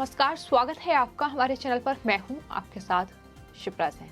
नमस्कार, स्वागत है आपका हमारे चैनल पर। मैं हूं आपके साथ शिप्रा सैनी।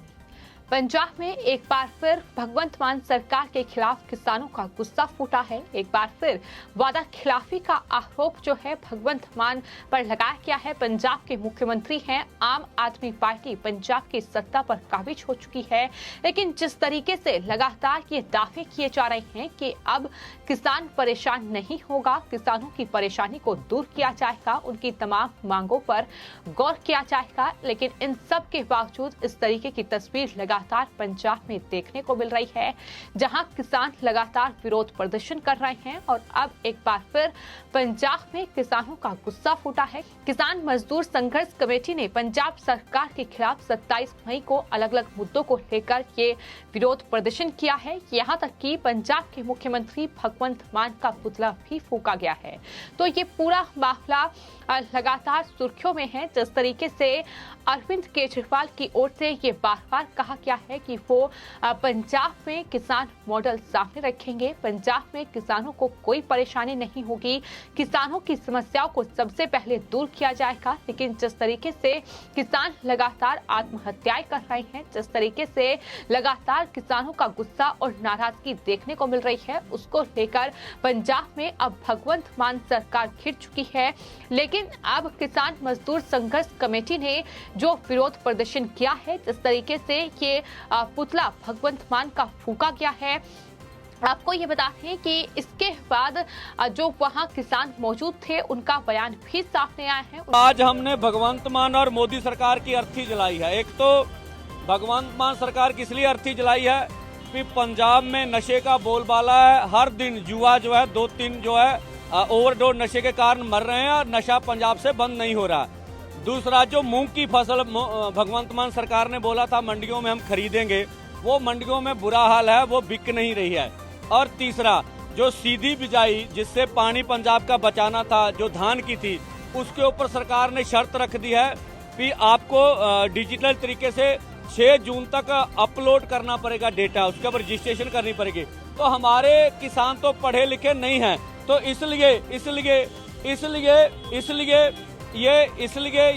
पंजाब में एक बार फिर भगवंत मान सरकार के खिलाफ किसानों का गुस्सा फूटा है। एक बार फिर वादा खिलाफी का आरोप जो है भगवंत मान पर लगाया गया है। पंजाब के मुख्यमंत्री हैं, आम आदमी पार्टी पंजाब की सत्ता पर काबिज हो चुकी है, लेकिन जिस तरीके से लगातार ये दावे किए जा रहे हैं कि अब किसान परेशान नहीं होगा, किसानों की परेशानी को दूर किया जाएगा, उनकी तमाम मांगों पर गौर किया जाएगा, लेकिन इन सब के बावजूद इस तरीके की तस्वीर लगातार पंजाब में देखने को मिल रही है, जहां किसान लगातार विरोध प्रदर्शन कर रहे हैं। और अब एक बार फिर पंजाब में किसानों का गुस्सा फूटा है। किसान मजदूर संघर्ष कमेटी ने पंजाब सरकार के खिलाफ 27 मई को अलग अलग मुद्दों को लेकर ये विरोध प्रदर्शन किया है। यहाँ तक कि पंजाब के मुख्यमंत्री भगवंत मान का पुतला भी फूका गया है। तो ये पूरा मामला लगातार सुर्खियों में है। जिस तरीके से अरविंद केजरीवाल की ओर से ये बार बार कहा गया है कि वो पंजाब में किसान मॉडल सामने रखेंगे, पंजाब में किसानों को कोई परेशानी नहीं होगी, किसानों की समस्याओं को सबसे पहले दूर किया जाएगा। लेकिन जिस तरीके से किसान लगातार आत्महत्याएं कर रहे हैं, जिस तरीके से लगातार किसानों का गुस्सा और नाराजगी देखने को मिल रही है, उसको लेकर पंजाब में अब भगवंत मान सरकार घिर चुकी है। लेकिन अब किसान मजदूर संघर्ष कमेटी ने जो विरोध प्रदर्शन किया है, जिस तरीके से ये पुतला भगवंत मान का फूका गया है, आपको ये बता दें कि इसके बाद जो वहां किसान मौजूद थे उनका बयान भी सामने आया है। आज हमने भगवंत मान और मोदी सरकार की अर्थी जलाई है। एक तो भगवंत मान सरकार किस लिए अर्थी जलाई है कि पंजाब में नशे का बोलबाला है। हर दिन युवा जो है 2-3 जो है ओवरडोज नशे के कारण मर रहे हैं और नशा पंजाब से बंद नहीं हो रहा। दूसरा, जो मूंग की फसल भगवंत मान सरकार ने बोला था मंडियों में हम खरीदेंगे, वो मंडियों में बुरा हाल है, वो बिक नहीं रही है। और तीसरा, जो सीधी बिजाई जिससे पानी पंजाब का बचाना था, जो धान की थी, उसके ऊपर सरकार ने शर्त रख दी है कि आपको डिजिटल तरीके से 6 जून तक अपलोड करना पड़ेगा डेटा, उसके ऊपर रजिस्ट्रेशन करनी पड़ेगी। तो हमारे किसान तो पढ़े लिखे नहीं हैं, तो इसलिए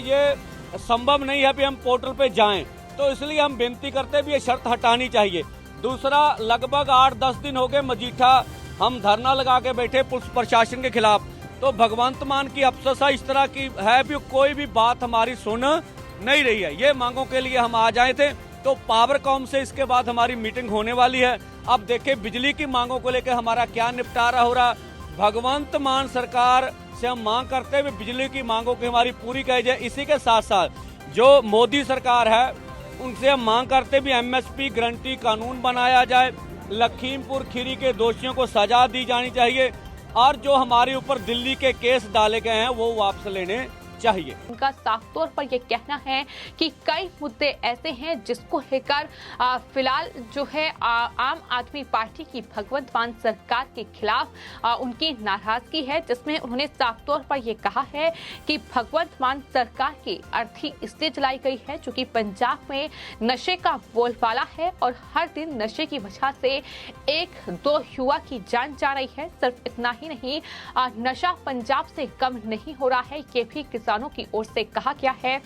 ये संभव नहीं है कि हम पोर्टल पे जाएं। तो इसलिए हम विनती करते हैं भी ये शर्त हटानी चाहिए। दूसरा, लगभग 8-10 दिन हो गए मजीठा हम धरना लगा के बैठे पुलिस प्रशासन के खिलाफ। तो भगवंत मान की अफसोसा इस तरह की है भी कोई भी बात हमारी सुन नहीं रही है। ये मांगों के लिए हम आ जाए थे, तो पावरकॉम से इसके बाद हमारी मीटिंग होने वाली है। अब देखें बिजली की मांगों को लेकर हमारा क्या निपटारा हो रहा। भगवंत मान सरकार से हम मांग करते हुए बिजली की मांगों की हमारी पूरी की जाए। इसी के साथ साथ जो मोदी सरकार है उनसे हम मांग करते भी MSP गारंटी कानून बनाया जाए, लखीमपुर खीरी के दोषियों को सजा दी जानी चाहिए और जो हमारे ऊपर दिल्ली के केस डाले गए हैं वो वापस लेने चाहिए। उनका साफ तौर पर यह कहना है कि कई मुद्दे ऐसे हैं जिसको लेकर फिलहाल जो है आम आदमी पार्टी की भगवंत मान सरकार के खिलाफ उनकी नाराजगी है, जिसमें उन्होंने साफ तौर पर यह कहा है कि भगवंत मान सरकार की अर्थी इसलिए जलाई गई है क्योंकि पंजाब में नशे का बोलबाला है और हर दिन नशे की वजह से 1-2 युवा की जान जा रही है। सिर्फ इतना ही नहीं, नशा पंजाब से कम नहीं हो रहा है, ये भी किसानों की ओर से कहा गया है।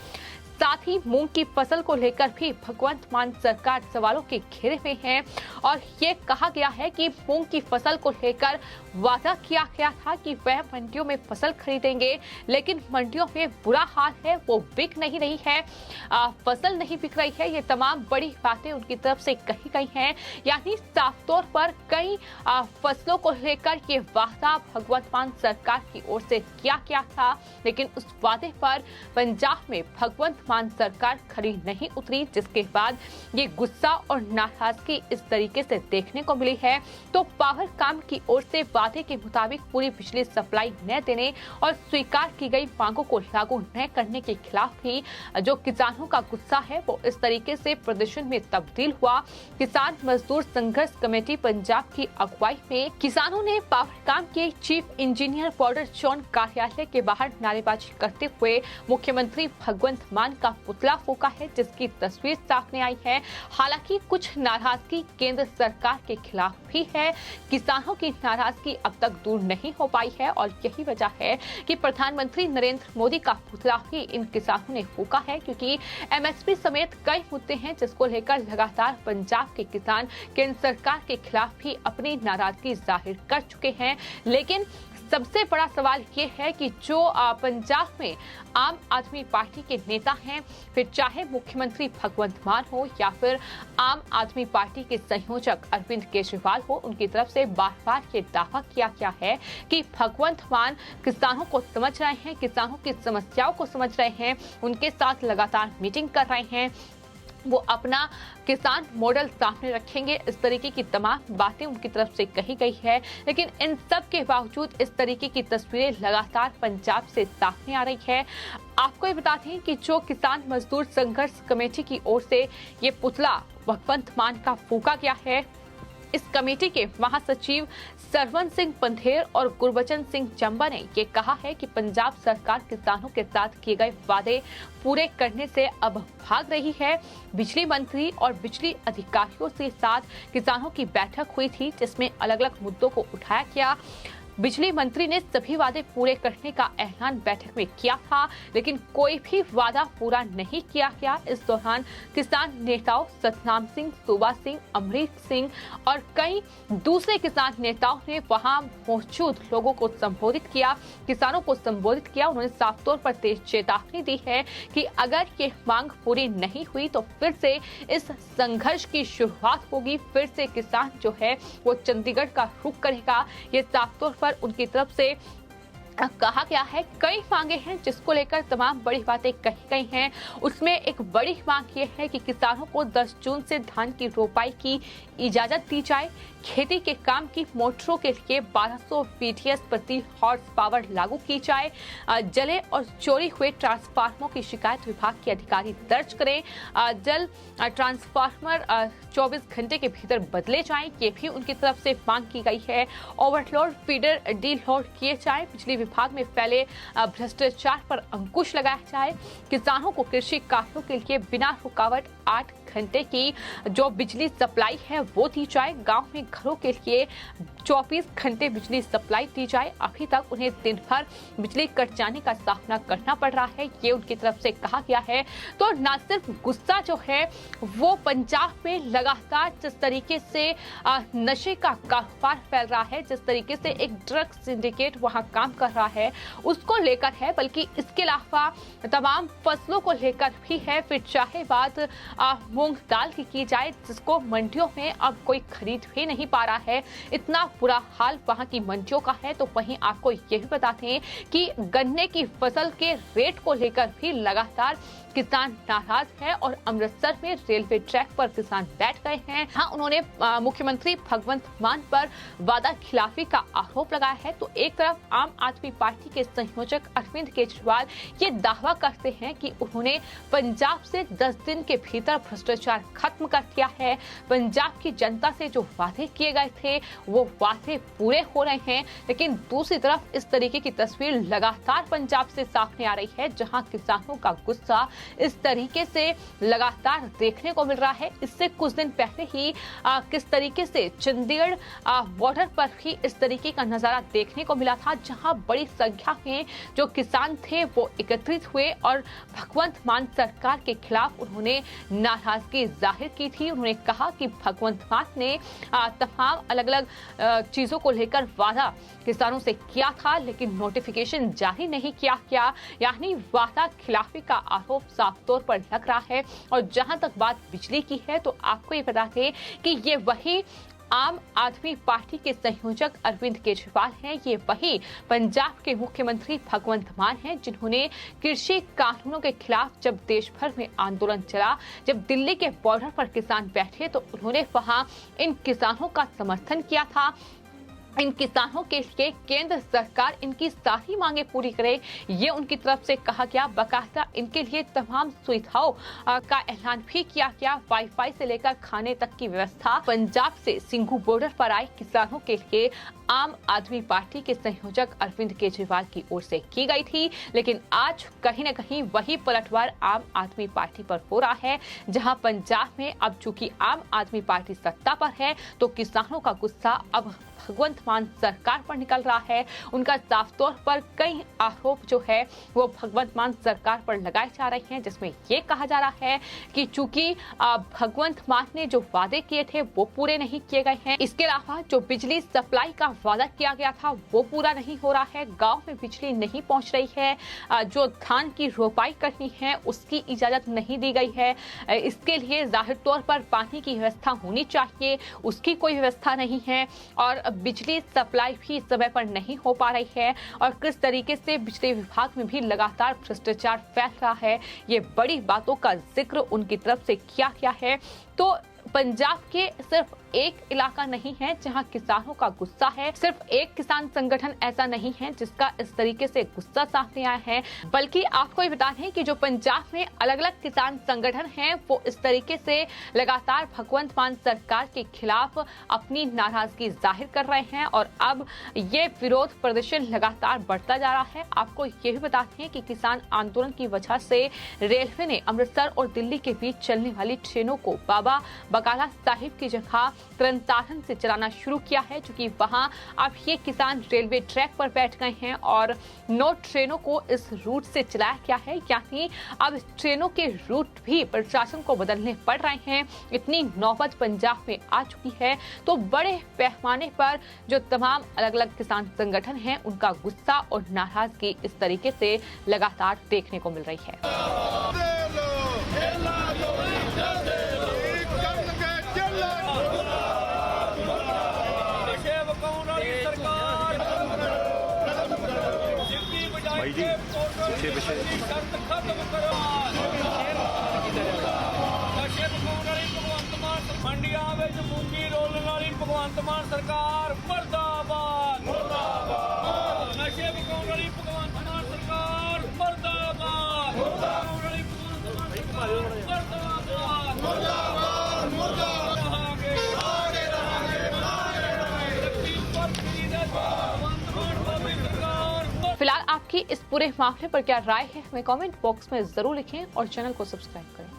साथ ही मूंग की फसल को लेकर भी भगवंत मान सरकार सवालों के घेरे में है और ये कहा गया है कि मूंग की फसल को लेकर वादा किया गया था कि वह मंडियों में फसल खरीदेंगे, लेकिन मंडियों में बुरा हाल है, वो बिक नहीं रही है, फसल नहीं बिक रही है। ये तमाम बड़ी बातें उनकी तरफ से कही गई हैं। यानी साफ तौर पर कई फसलों को लेकर ये वादा भगवंत मान सरकार की ओर से किया गया था, लेकिन उस वादे पर पंजाब में भगवंत मान सरकार खरी नहीं उतरी, जिसके बाद ये गुस्सा और नाराजगी इस तरीके से देखने को मिली है। तो पावरकॉम की ओर से वादे के मुताबिक पूरी बिजली सप्लाई न देने और स्वीकार की गई मांगों को लागू न करने के खिलाफ भी जो किसानों का गुस्सा है वो इस तरीके से प्रदर्शन में तब्दील हुआ। किसान मजदूर संघर्ष कमेटी पंजाब की अगुवाई में किसानों ने पावरकॉम के चीफ इंजीनियर बॉर्डर जोन कार्यालय के बाहर नारेबाजी करते हुए मुख्यमंत्री भगवंत मान का पुतला फूंका है, जिसकी तस्वीर सामने आई है। हालांकि कुछ नाराजगी केंद्र सरकार के खिलाफ भी है। किसानों की नाराजगी अब तक दूर नहीं हो पाई है और यही वजह है कि प्रधानमंत्री नरेंद्र मोदी का पुतला ही इन किसानों ने फूंका है, क्योंकि एमएसपी समेत कई मुद्दे हैं जिसको लेकर लगातार पंजाब के किसान केंद्र सरकार के खिलाफ भी अपनी नाराजगी जाहिर कर चुके हैं। लेकिन सबसे बड़ा सवाल ये है कि जो पंजाब में आम आदमी पार्टी के नेता हैं, फिर चाहे मुख्यमंत्री भगवंत मान हो या फिर आम आदमी पार्टी के संयोजक अरविंद केजरीवाल हो, उनकी तरफ से बार बार ये दावा किया गया है कि भगवंत मान किसानों को समझ रहे हैं, किसानों की समस्याओं को समझ रहे हैं, उनके साथ लगातार मीटिंग कर रहे हैं, वो अपना किसान मॉडल सामने रखेंगे। इस तरीके की तमाम बातें उनकी तरफ से कही गई है। लेकिन इन सब के बावजूद इस तरीके की तस्वीरें लगातार पंजाब से सामने आ रही है। आपको ये बता दें कि जो किसान मजदूर संघर्ष कमेटी की ओर से ये पुतला भगवंत मान का फूंका गया है, इस कमेटी के महासचिव सरवन सिंह पंधेर और गुरबचन सिंह चंबा ने ये कहा है कि पंजाब सरकार किसानों के साथ किए गए वादे पूरे करने से अब भाग रही है। बिजली मंत्री और बिजली अधिकारियों के साथ किसानों की बैठक हुई थी, जिसमें अलग अलग मुद्दों को उठाया गया। बिजली मंत्री ने सभी वादे पूरे करने का ऐलान बैठक में किया था, लेकिन कोई भी वादा पूरा नहीं किया गया। इस दौरान किसान नेताओं सतनाम सिंह, सूबा सिंह, अमरीक सिंह और कई दूसरे किसान नेताओं ने वहां मौजूद लोगों को संबोधित किया, किसानों को संबोधित किया। उन्होंने साफ तौर पर तेज चेतावनी दी है कि अगर ये मांग पूरी नहीं हुई तो फिर से इस संघर्ष की शुरुआत होगी, फिर से किसान जो है वो चंडीगढ़ का रुख करेगा। ये साफ तौर पर उनकी तरफ से कहा गया है। कई मांगे हैं जिसको लेकर तमाम बड़ी बातें कही गई हैं। उसमें एक बड़ी मांग ये है कि किसानों को 10 जून से धान की रोपाई की इजाजत दी जाए। खेती के काम की मोटरों के लिए 1200 VTS प्रति हॉर्स पावर लागू की जाए। जले और चोरी हुए ट्रांसफार्मरों की शिकायत विभाग के अधिकारी दर्ज करें। जल ट्रांसफार्मर 24 घंटे के भीतर बदले जाएं, ये भी उनकी तरफ से मांग की गई है। ओवरलोड फीडर डीलोड किए जाए। बिजली विभाग में फैले भ्रष्टाचार पर अंकुश लगाया जाए। किसानों को कृषि कार्यों के लिए बिना रुकावट 8 घंटे की जो बिजली सप्लाई है वो दी जाए। गांव में घरों के लिए 24 घंटे बिजली सप्लाई दी जाए। अभी तक उन्हें दिन भर बिजली कट जाने का सामना करना पड़ रहा है, ये उनकी तरफ से कहा गया है। तो न सिर्फ गुस्सा जो है वो पंजाब में लगातार जिस तरीके से नशे का कारोबार फैल रहा है, जिस तरीके से एक ड्रग्स सिंडिकेट वहां काम कर रहा है, उसको लेकर है, बल्कि इसके अलावा तमाम फसलों को लेकर भी है। फिर चाहे बात मूंग दाल की जाए, जिसको मंडियों में अब कोई खरीद भी नहीं पा रहा है, इतना बुरा हाल वहां की मंडियों का है। तो वहीं आपको ये भी बताते हैं कि गन्ने की फसल के रेट को लेकर भी लगातार किसान नाराज है और अमृतसर में रेलवे ट्रैक पर किसान बैठ गए हैं। हाँ, उन्होंने मुख्यमंत्री भगवंत मान पर वादा खिलाफी का आरोप लगाया है। तो एक तरफ आम आदमी पार्टी के संयोजक अरविंद केजरीवाल ये दावा करते हैं कि उन्होंने पंजाब से 10 दिन के भीतर भ्रष्टाचार खत्म कर दिया है। पंजाब की जनता से जो वादे किए गए थे वो वादे पूरे हो रहे हैं। लेकिन दूसरी तरफ इस तरीके की तस्वीर लगातार पंजाब से सामने आ रही है, जहां किसानों का गुस्सा इस तरीके से लगातार देखने को मिल रहा है। इससे कुछ दिन पहले ही किस तरीके से चंडीगढ़ बॉर्डर पर भी इस तरीके का नजारा देखने को मिला था, जहां बड़ी संख्या में जो किसान थे वो एकत्रित हुए और भगवंत मान सरकार के खिलाफ उन्होंने नाराजगी जाहिर की थी। उन्होंने कहा कि भगवंत मान ने तमाम अलग अलग चीजों को लेकर वादा किसानों से किया था, लेकिन नोटिफिकेशन जारी नहीं किया गया, यानी वादा खिलाफी का आरोप साफ तौर पर लग रहा है। और जहां तक बात बिजली की है, तो आपको ये बता दें कि ये वही आम आदमी पार्टी के संयोजक अरविंद केजरीवाल हैं। ये वही पंजाब के मुख्यमंत्री भगवंत मान हैं, जिन्होंने कृषि कानूनों के खिलाफ जब देश भर में आंदोलन चला, जब दिल्ली के बॉर्डर पर किसान बैठे, तो उन्होंने वहां इन किसानों का समर्थन किया था। इन किसानों के लिए केंद्र सरकार इनकी सारी मांगे पूरी करे, ये उनकी तरफ से कहा गया। बाकायदा इनके लिए तमाम सुविधाओं का ऐलान भी किया गया। वाईफाई से लेकर खाने तक की व्यवस्था। पंजाब से सिंघू बॉर्डर पर आए किसानों के लिए आम आदमी पार्टी के संयोजक अरविंद केजरीवाल की ओर से की गई थी, लेकिन आज कहीं न कहीं वही पलटवार आम आदमी पार्टी पर हो रहा है, जहां पंजाब में अब चूंकि आम आदमी पार्टी सत्ता पर है तो किसानों का गुस्सा अब भगवंत मान सरकार पर निकल रहा है। उनका साफ तौर पर कई आरोप जो है वो भगवंत मान सरकार पर लगाए जा रहे हैं, जिसमें ये कहा जा रहा है कि चूंकि भगवंत मान ने जो वादे किए थे वो पूरे नहीं किए गए हैं। इसके अलावा जो बिजली सप्लाई का वादा किया गया था वो पूरा नहीं हो रहा है। गांव में बिजली नहीं पहुंच रही है। जो धान की रोपाई करनी है उसकी इजाजत नहीं दी गई है। इसके लिए जाहिर तौर पर पानी की व्यवस्था होनी चाहिए, उसकी कोई व्यवस्था नहीं है और बिजली सप्लाई भी समय पर नहीं हो पा रही है। और किस तरीके से बिजली विभाग में भी लगातार भ्रष्टाचार फैल रहा है, ये बड़ी बातों का जिक्र उनकी तरफ से किया गया है। तो पंजाब के सिर्फ एक इलाका नहीं है जहां किसानों का गुस्सा है, सिर्फ एक किसान संगठन ऐसा नहीं है जिसका इस तरीके से गुस्सा सामने आया है, बल्कि आपको ये बता दें कि जो पंजाब में अलग अलग किसान संगठन हैं वो इस तरीके से लगातार भगवंत मान सरकार के खिलाफ अपनी नाराजगी जाहिर कर रहे हैं और अब ये विरोध प्रदर्शन लगातार बढ़ता जा रहा है। आपको ये भी बता दें कि किसान आंदोलन की वजह से रेलवे ने अमृतसर और दिल्ली के बीच चलने वाली ट्रेनों को बाबा बकाला साहिब की जगह तरनतारन से चलाना शुरू किया है, क्योंकि वहां अब ये किसान रेलवे ट्रैक पर बैठ गए हैं और 9 ट्रेनों को इस रूट से चलाया गया है, यानी अब ट्रेनों के रूट भी प्रशासन को बदलने पड़ रहे हैं। इतनी नौबत पंजाब में आ चुकी है। तो बड़े पैमाने पर जो तमाम अलग अलग किसान संगठन हैं उनका गुस्सा और नाराजगी इस तरीके से लगातार देखने को मिल रही है। भाई जी पीछे पीछे मंडिया में मूंगी रोलने वाली भगवंत मान सरकार मुर्दाबाद, मुर्दाबाद। नशे विकाउन वाली भगवंत मान सरकार मुर्दाबाद, मुर्दाबाद, मुर्दाबाद, मुर्दाबाद। फिलहाल आपकी इस पूरे मामले पर क्या राय है हमें कमेंट बॉक्स में जरूर लिखें और चैनल को सब्सक्राइब करें।